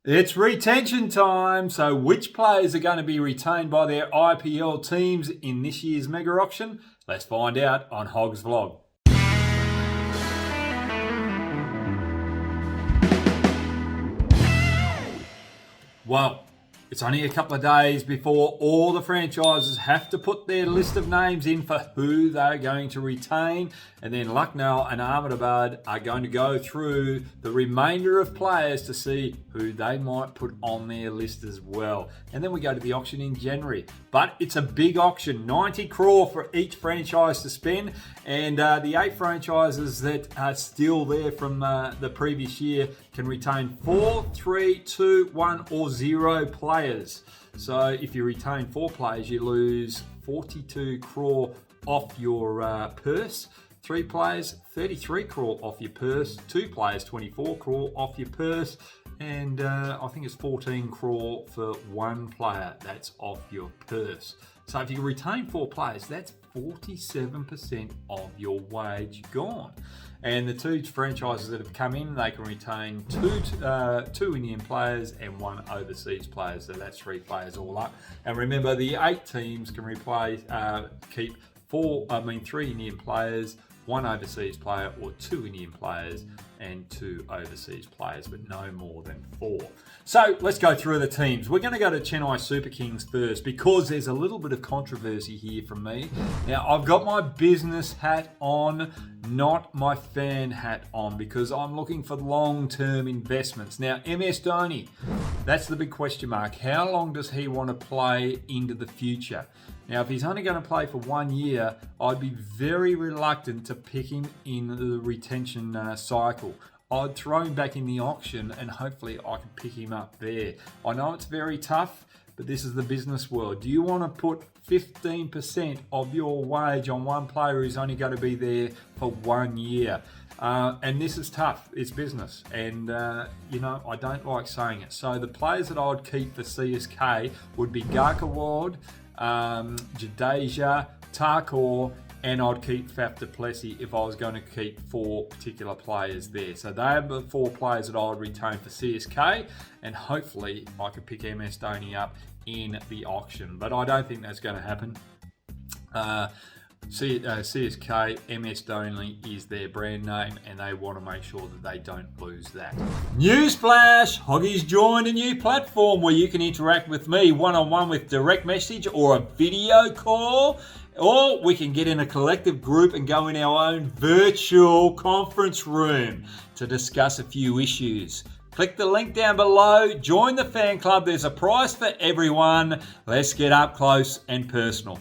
It's retention time. So which players are going to be retained by their IPL teams in this year's mega auction? Let's find out on Hogg's Vlog. Well, it's only a couple of days before all the franchises have to put their list of names in for who they're going to retain. And then Lucknow and Ahmedabad are going to go through the remainder of players to see who they might put on their list as well. And then we go to the auction in January. But it's a big auction, 90 crore for each franchise to spend. And the 8 franchises that are still there from the previous year can retain 4, 3, 2, 1 or 0 players. So if you retain 4 players, you lose 42 crore off your purse. 3 players, 33 crore off your purse. 2 players, 24 crore off your purse. And I think it's 14 crore for 1 player that's off your purse. So if you retain 4 players, that's 47% of your wage gone. And the 2 franchises that have come in, they can retain 2 Indian players and 1 overseas player. So that's 3 players all up. And remember, the 8 teams can keep 3 Indian players, 1 overseas player, or 2 Indian players and 2 overseas players, but no more than 4. So let's go through the teams. We're going to go to Chennai Super Kings first because there's a little bit of controversy here from me. Now, I've got my business hat on, not my fan hat on, because I'm looking for long-term investments. Now, MS Dhoni, that's the big question mark. How long does he want to play into the future? Now, if he's only going to play for 1 year, I'd be very reluctant to pick him in the retention cycle. I'd throw him back in the auction and hopefully I can pick him up there. I know it's very tough, but this is the business world. Do you want to put 15% of your wage on one player who's only going to be there for 1 year? And this is tough. It's business. And, I don't like saying it. So the players that I would keep for CSK would be Garkawad, Jadeja, Thakur, and I'd keep Faf du Plessis if I was going to keep 4 particular players there. So they are the 4 players that I would retain for CSK, and hopefully I could pick MS Dhoni up in the auction. But I don't think that's going to happen. CSK, MS Dhoni is their brand name, and they want to make sure that they don't lose that. Newsflash! Hoggy's joined a new platform where you can interact with me one-on-one with direct message or a video call, or we can get in a collective group and go in our own virtual conference room to discuss a few issues. Click the link down below, join the fan club, there's a prize for everyone. Let's get up close and personal.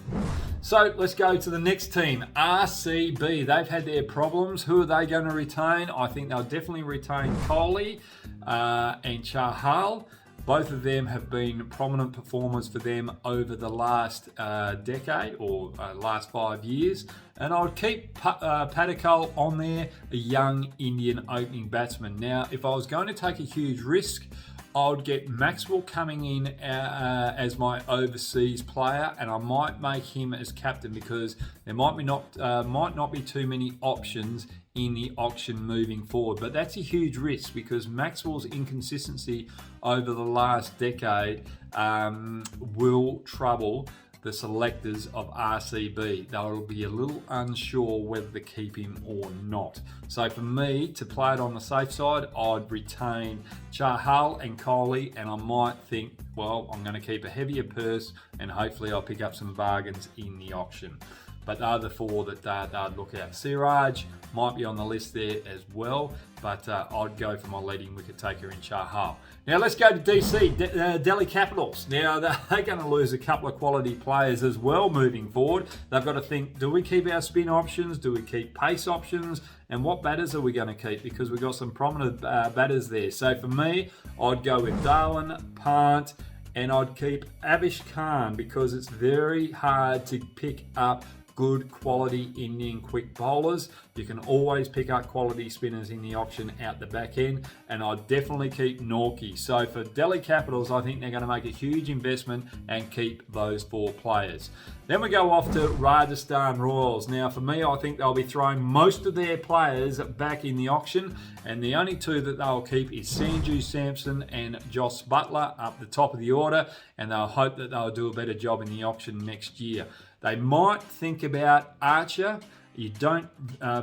So let's go to the next team, RCB. They've had their problems. Who are they going to retain? I think they'll definitely retain Kohli and RAHUL. Both of them have been prominent performers for them over the last decade or last 5 years. And I would keep Padikkal on there, a young Indian opening batsman. Now, if I was going to take a huge risk, I would get Maxwell coming in as my overseas player, and I might make him as captain because there might not be too many options in the auction moving forward. But that's a huge risk because Maxwell's inconsistency over the last decade will trouble the selectors of RCB. They'll be a little unsure whether to keep him or not. So for me, to play it on the safe side, I'd retain RAHUL and Kohli, and I might think, well, I'm going to keep a heavier purse and hopefully I'll pick up some bargains in the auction. But they're the 4 that I'd look at. SRH might be on the list there as well, but I'd go for my leading wicket taker in RAHUL. Now let's go to DC, Delhi Capitals. Now they're going to lose a couple of quality players as well moving forward. They've got to think, do we keep our spin options? Do we keep pace options? And what batters are we going to keep? Because we've got some prominent batters there. So for me, I'd go with Darwin, Pant, and I'd keep Avish Khan because it's very hard to pick up good quality Indian quick bowlers. You can always pick up quality spinners in the auction out the back end, and I'd definitely keep Norkie. So for Delhi Capitals, I think they're going to make a huge investment and keep those 4 players. Then we go off to Rajasthan Royals. Now, for me, I think they'll be throwing most of their players back in the auction, and the only two that they'll keep is Sanju Samson and Joss Butler up the top of the order, and they'll hope that they'll do a better job in the auction next year. They might think about Archer. You don't,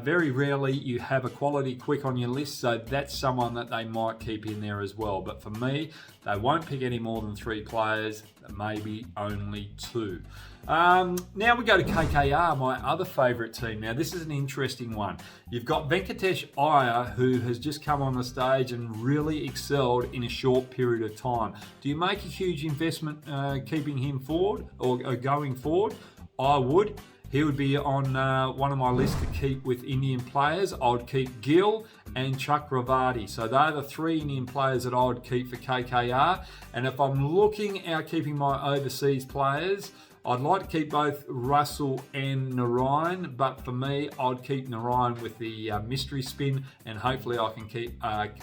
very rarely you have a quality quick on your list, so that's someone that they might keep in there as well. But for me, they won't pick any more than 3 players, maybe only 2. Now we go to KKR, my other favourite team. Now this is an interesting one. You've got Venkatesh Iyer, who has just come on the stage and really excelled in a short period of time. Do you make a huge investment keeping him forward or going forward? I would. He would be on one of my lists to keep with Indian players. I would keep Gill and Chakravarti. So they're the 3 Indian players that I would keep for KKR. And if I'm looking at keeping my overseas players, I'd like to keep both Russell and Narayan, but for me, I'd keep Narayan with the mystery spin, and hopefully I can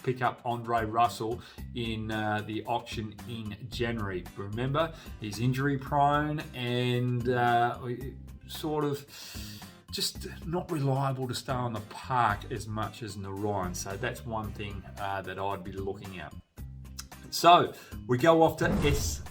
pick up Andre Russell in the auction in January. Remember, he's injury prone and sort of just not reliable to stay on the park as much as Narayan. So that's one thing that I'd be looking at. So we go off to SRH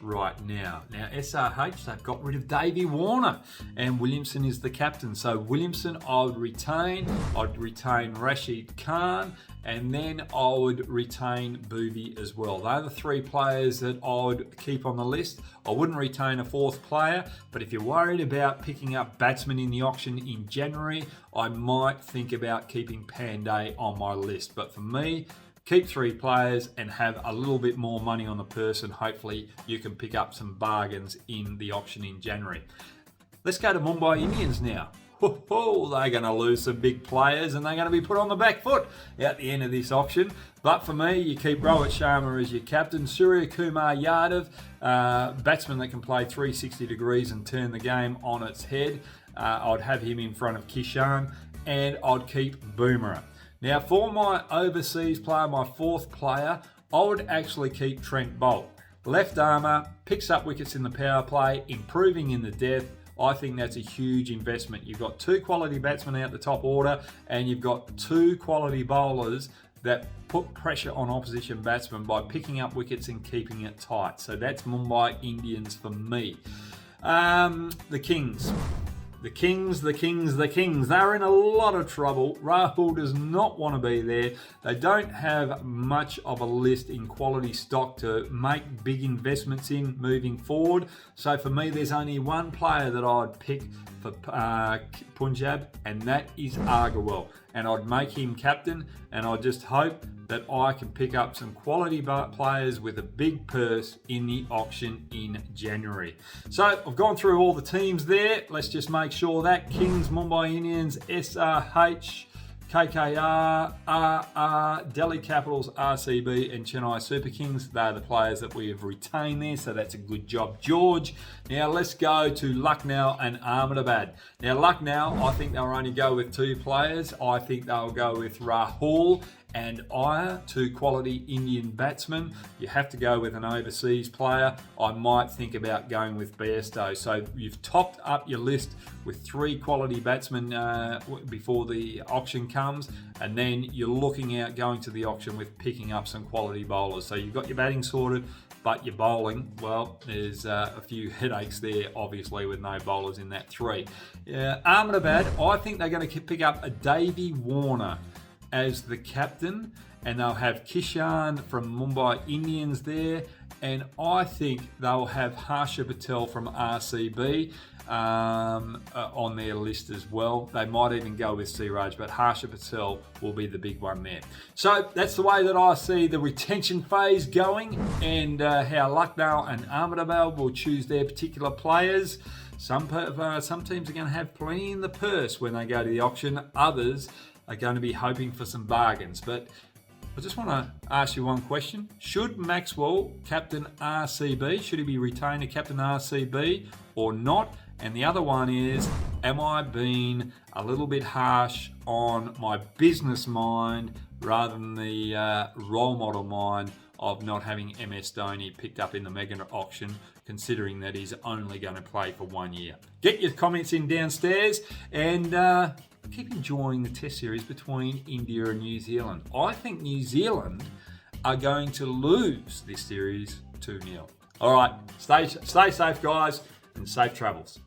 right now. Now SRH, they've got rid of Davey Warner and Williamson is the captain. So Williamson I would retain. I'd retain Rashid Khan, and then I would retain Boovy as well. They're the 3 players that I would keep on the list. I wouldn't retain a 4th player, but if you're worried about picking up batsmen in the auction in January, I might think about keeping Pandey on my list. But for me, keep 3 players and have a little bit more money on the purse, and hopefully you can pick up some bargains in the auction in January. Let's go to Mumbai Indians now. They're going to lose some big players and they're going to be put on the back foot at the end of this auction. But for me, you keep Rohit Sharma as your captain, Surya Kumar Yadav, batsman that can play 360 degrees and turn the game on its head. I'd have him in front of Kishan, and I'd keep Boomerang. Now for my overseas player, my 4th player, I would actually keep Trent Boult. Left armour, picks up wickets in the power play, improving in the death. I think that's a huge investment. You've got 2 quality batsmen out the top order, and you've got 2 quality bowlers that put pressure on opposition batsmen by picking up wickets and keeping it tight. So that's Mumbai Indians for me. The Kings. The Kings. They're in a lot of trouble. Rahul does not want to be there. They don't have much of a list in quality stock to make big investments in moving forward. So for me, there's only one player that I'd pick for Punjab, and that is Agarwal. And I'd make him captain, and I just hope that I can pick up some quality players with a big purse in the auction in January. So I've gone through all the teams there. Let's just make sure that Kings, Mumbai Indians, SRH, KKR, Delhi Capitals, RCB and Chennai Super Kings. They're the players that we have retained there, so that's a good job, George. Now let's go to Lucknow and Ahmedabad. Now Lucknow, I think they'll only go with 2 players. I think they'll go with Rahul and Iyer, 2 quality Indian batsmen. You have to go with an overseas player. I might think about going with Bairstow. So you've topped up your list with 3 quality batsmen before the auction comes, and then you're looking at going to the auction with picking up some quality bowlers. So you've got your batting sorted, but your bowling, well, there's a few headaches there, obviously, with no bowlers in that 3. Ahmedabad, I think they're going to pick up a Davey Warner as the captain, and they'll have Kishan from Mumbai Indians there, and I think they'll have Harsha Patel from RCB on their list as well. They might even go with Siraj, but Harsha Patel will be the big one there. So that's the way that I see the retention phase going, and how Lucknow and Ahmedabad will choose their particular players. Some teams are going to have plenty in the purse when they go to the auction. Others are going to be hoping for some bargains. But I just want to ask you one question. Should Maxwell captain RCB? Should he be retained to captain RCB or not? And the other one is, am I being a little bit harsh on my business mind rather than the role model mind of not having MS Dhoni picked up in the mega auction, considering that he's only going to play for 1 year. Get your comments in downstairs and keep enjoying the test series between India and New Zealand. I think New Zealand are going to lose this series 2-0. All right, stay safe, guys, and safe travels.